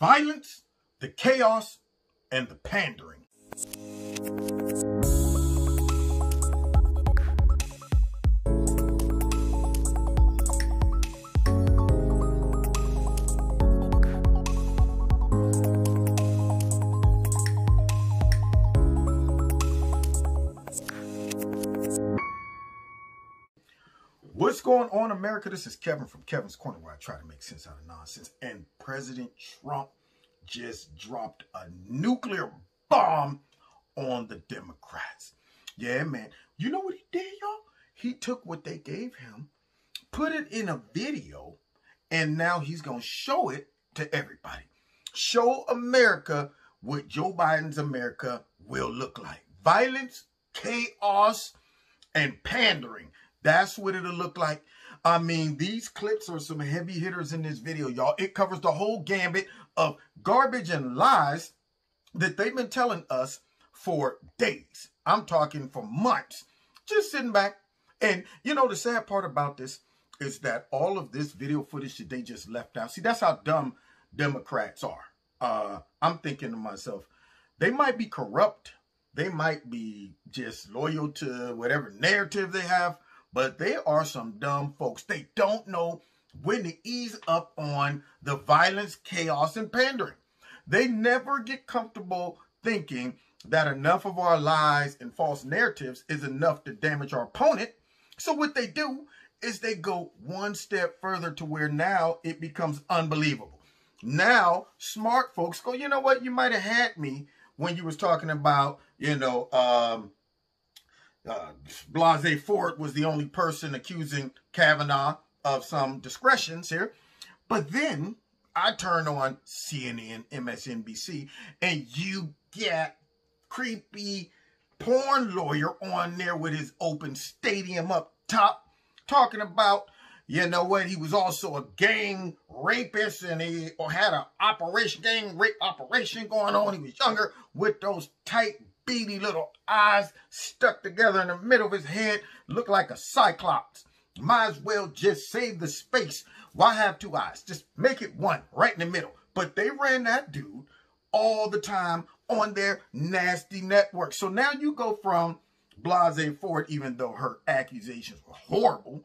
violence, the chaos, and the pandering. What's going on, America? This is Kevin from Kevin's Corner, where I try to make sense out of nonsense. And President Trump just dropped a nuclear bomb on the Democrats. Yeah, man. You know what he did, y'all? He took what they gave him, put it in a video, and now he's going to show it to everybody. Show America what Joe Biden's America will look like. Violence, chaos, and pandering. That's what it'll look like. I mean, these clips are some heavy hitters in this video, y'all. It covers the whole gambit of garbage and lies that they've been telling us for days. I'm talking for months. Just sitting back. And, you know, the sad part about this is that all of this video footage that they just left out. See, that's how dumb Democrats are. I'm thinking to myself, they might be corrupt. They might be just loyal to whatever narrative they have. But they are some dumb folks. They don't know when to ease up on the violence, chaos, and pandering. They never get comfortable thinking that enough of our lies and false narratives is enough to damage our opponent. So what they do is they go one step further to where now it becomes unbelievable. Now, smart folks go, you know what? You might have had me when you was talking about, you know, Blasey Ford was the only person accusing Kavanaugh of some discretions here. But then I turned on CNN, MSNBC, and you get creepy porn lawyer on there with his open stadium up top talking about, you know what, he was also a gang rapist and he had an operation, gang rape operation going on. He was younger with those tight, beady little eyes stuck together in the middle of his head, looked like a cyclops. Might as well just save the space. Why have two eyes? Just make it one right in the middle. But they ran that dude all the time on their nasty network. So now you go from Blasey Ford, even though her accusations were horrible,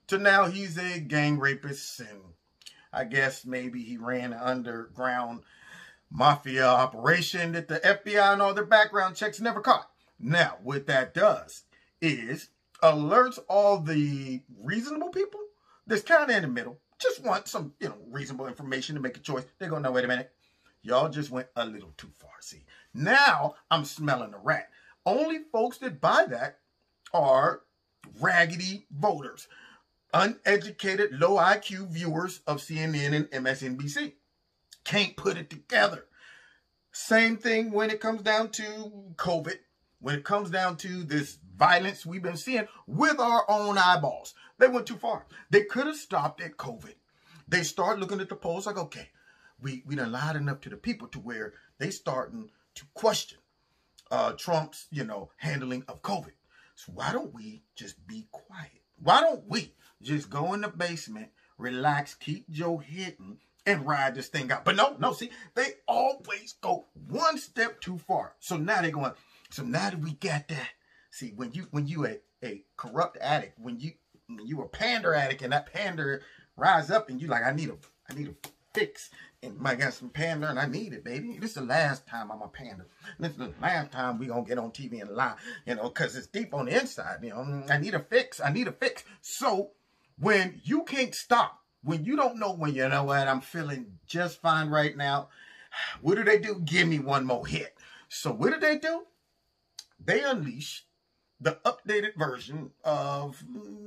to now he's a gang rapist, and I guess maybe he ran an underground mafia operation that the FBI and all their background checks never caught. Now, what that does is alerts all the reasonable people that's kind of in the middle, just want some, you know, reasonable information to make a choice. They're going to know, wait a minute, y'all just went a little too far. See, now I'm smelling a rat. Only folks that buy that are raggedy voters, uneducated, low IQ viewers of CNN and MSNBC. Can't put it together. Same thing when it comes down to COVID, when it comes down to this violence we've been seeing with our own eyeballs. They went too far. They could have stopped at COVID. They start looking at the polls like, okay, we done lied enough to the people to where they starting to question Trump's, you know, handling of COVID. So why don't we just be quiet? Why don't we just go in the basement, relax, keep Joe hidden, and ride this thing out? But no, see, they always go one step too far. So now they're going, so now that we got that, see, when you a corrupt addict, when you a pander addict and that pander rise up and you like, I need a fix, and I got some pander and I need it, baby. This is the last time I'm a pander. This is the last time we gonna get on TV and lie, you know, because it's deep on the inside, you know. I need a fix. So when you can't stop, when you don't know, when you know what, I'm feeling just fine right now, what do? Give me one more hit. So what do? They unleash the updated version of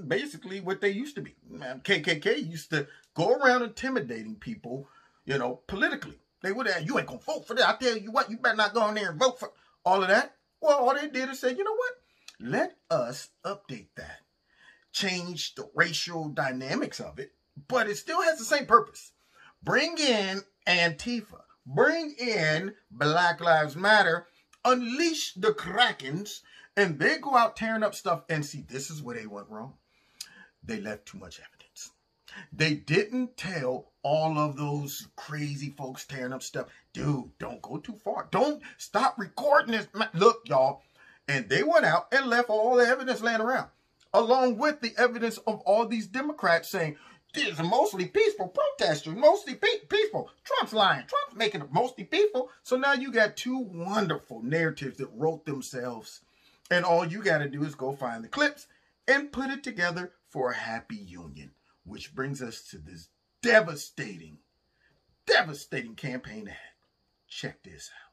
basically what they used to be. KKK used to go around intimidating people, you know, politically. They would have, you ain't gonna vote for that. I tell you what, you better not go in there and vote for all of that. Well, all they did is say, you know what? Let us update that. Change the racial dynamics of it, but it still has the same purpose. Bring in Antifa. Bring in Black Lives Matter. Unleash the Krakens. And they go out tearing up stuff. And see, this is where they went wrong. They left too much evidence. They didn't tell all of those crazy folks tearing up stuff. Dude, don't go too far. Don't stop recording this. Look, y'all. And they went out and left all the evidence laying around, along with the evidence of all these Democrats saying, these are mostly peaceful protesters, mostly peaceful. Trump's lying. Trump's making it mostly peaceful. So now you got two wonderful narratives that wrote themselves. And all you got to do is go find the clips and put it together for a happy union. Which brings us to this devastating campaign ad. Check this out.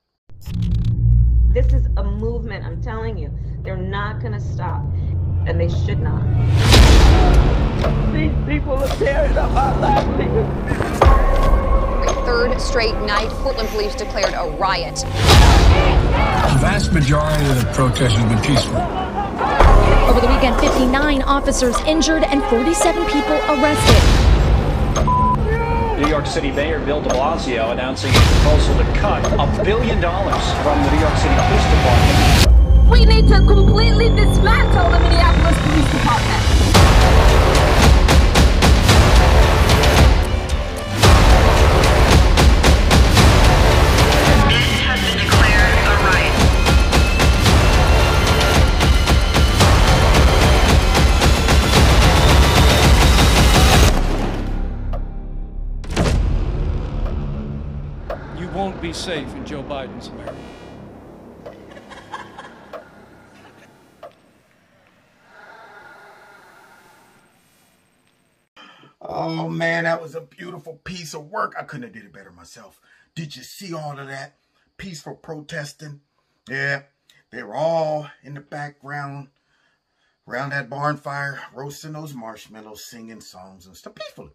This is a movement, I'm telling you. They're not going to stop. And they should not. These people are tearing up our livelihood. A third straight night, Portland police declared a riot. The vast majority of the protest has been peaceful. Over the weekend, 59 officers injured and 47 people arrested. New York City Mayor Bill de Blasio announcing a proposal to cut $1 billion from the New York City Police Department. We need to completely dismantle the Minneapolis Police Department. This has been declared a riot. You won't be safe in Joe Biden's America. Oh, man, that was a beautiful piece of work. I couldn't have did it better myself. Did you see all of that peaceful protesting? Yeah, they were all in the background around that barn fire, roasting those marshmallows, singing songs and stuff. Peacefully.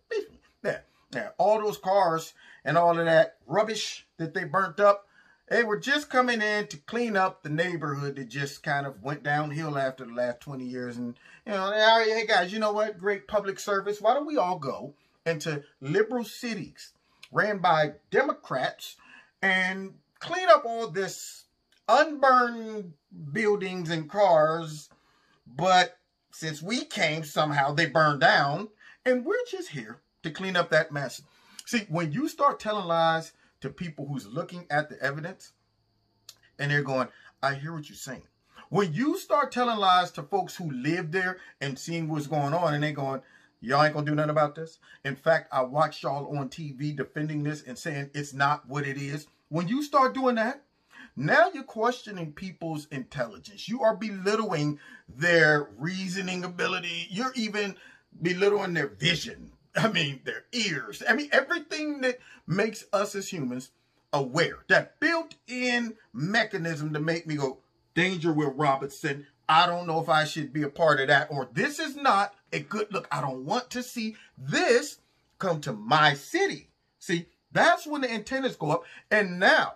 Yeah, all those cars and all of that rubbish that they burnt up, they were just coming in to clean up the neighborhood that just kind of went downhill after the last 20 years. And, you know, hey guys, you know what? Great public service. Why don't we all go into liberal cities ran by Democrats and clean up all this unburned buildings and cars? But since we came, somehow they burned down, and we're just here to clean up that mess. See, when you start telling lies to people who's looking at the evidence and they're going, I hear what you're saying. When you start telling lies to folks who live there and seeing what's going on and they're going, y'all ain't gonna do nothing about this. In fact, I watched y'all on TV defending this and saying it's not what it is. When you start doing that, now you're questioning people's intelligence. You are belittling their reasoning ability. You're even belittling their vision. I mean, their ears. I mean, everything that makes us as humans aware. That built-in mechanism to make me go, danger, Will Robinson. I don't know if I should be a part of that. Or this is not a good look. I don't want to see this come to my city. See, that's when the antennas go up. And now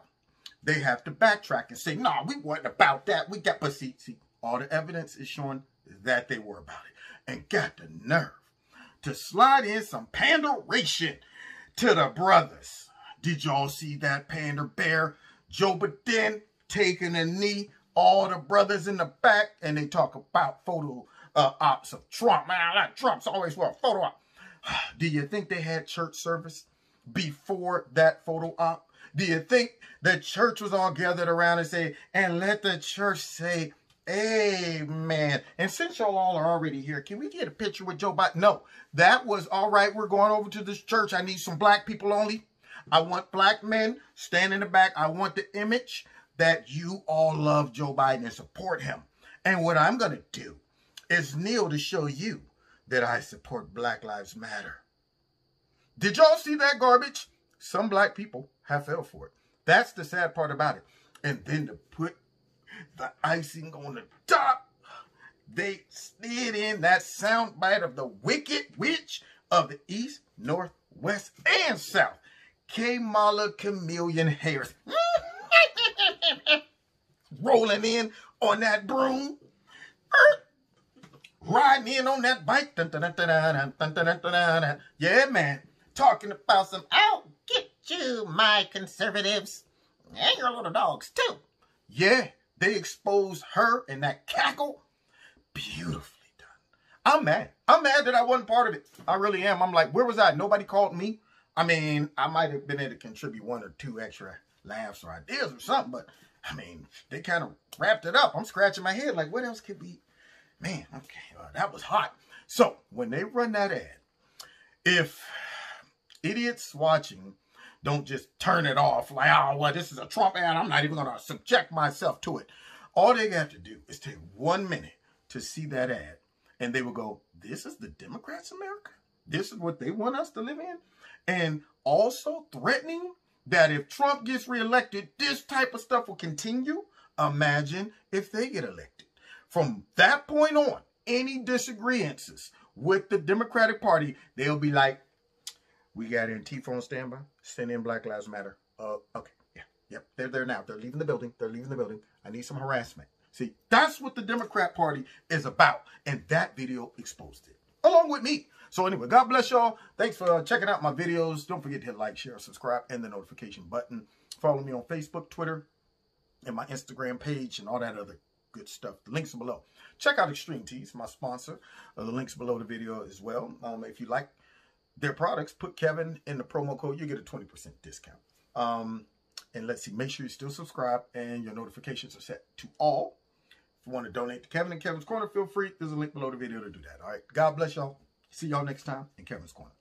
they have to backtrack and say, no, we weren't about that. We got, but see, all the evidence is showing that they were about it. And got the nerve to slide in some panderation to the brothers. Did y'all see that pander bear? Joe Biden taking a knee, all the brothers in the back, and they talk about photo ops of Trump. Man, like Trump's always for a photo op. Do you think they had church service before that photo op? Do you think the church was all gathered around and say, and let the church say, amen? And since y'all all are already here, can we get a picture with Joe Biden? No, that was all right. We're going over to this church. I need some black people only. I want black men stand in the back. I want the image that you all love Joe Biden and support him. And what I'm going to do is kneel to show you that I support Black Lives Matter. Did y'all see that garbage? Some black people have fell for it. That's the sad part about it. And then to put the icing on the top, they slid in that soundbite of the Wicked Witch of the East, North, West, and South, Kamala Chameleon Harris. Rolling in on that broom, riding in on that bike. Yeah, man. Talking about some, I'll get you, my conservatives. And your little dogs, too. Yeah, they exposed her and that cackle. Beautifully done. I'm mad. I'm mad that I wasn't part of it. I really am. I'm like, where was I? Nobody called me. I mean, I might have been able to contribute 1 or 2 extra laughs or ideas or something, but I mean, they kind of wrapped it up. I'm scratching my head like, what else could we? Man, okay, that was hot. So when they run that ad, if idiots watching don't just turn it off like, oh, well, this is a Trump ad, I'm not even going to subject myself to it. All they have to do is take 1 minute to see that ad, and they will go, this is the Democrats' America? This is what they want us to live in? And also threatening that if Trump gets reelected, this type of stuff will continue. Imagine if they get elected. From that point on, any disagreements with the Democratic Party, they'll be like, we got Antifa on standby. Send in Black Lives Matter. Okay, yeah, yep, they're there now. They're leaving the building. They're leaving the building. I need some harassment. See, that's what the Democrat Party is about. And that video exposed it, along with me. So anyway, God bless y'all. Thanks for checking out my videos. Don't forget to hit like, share, subscribe, and the notification button. Follow me on Facebook, Twitter, and my Instagram page, and all that other good stuff. The links are below. Check out Extreme Tees, my sponsor. The links below the video as well. If you like their products, put Kevin in the promo code. You get a 20% discount. And let's see, make sure you still subscribe and your notifications are set to all. If you want to donate to Kevin and Kevin's Corner, feel free. There's a link below the video to do that. All right. God bless y'all. See y'all next time in Kevin's Corner.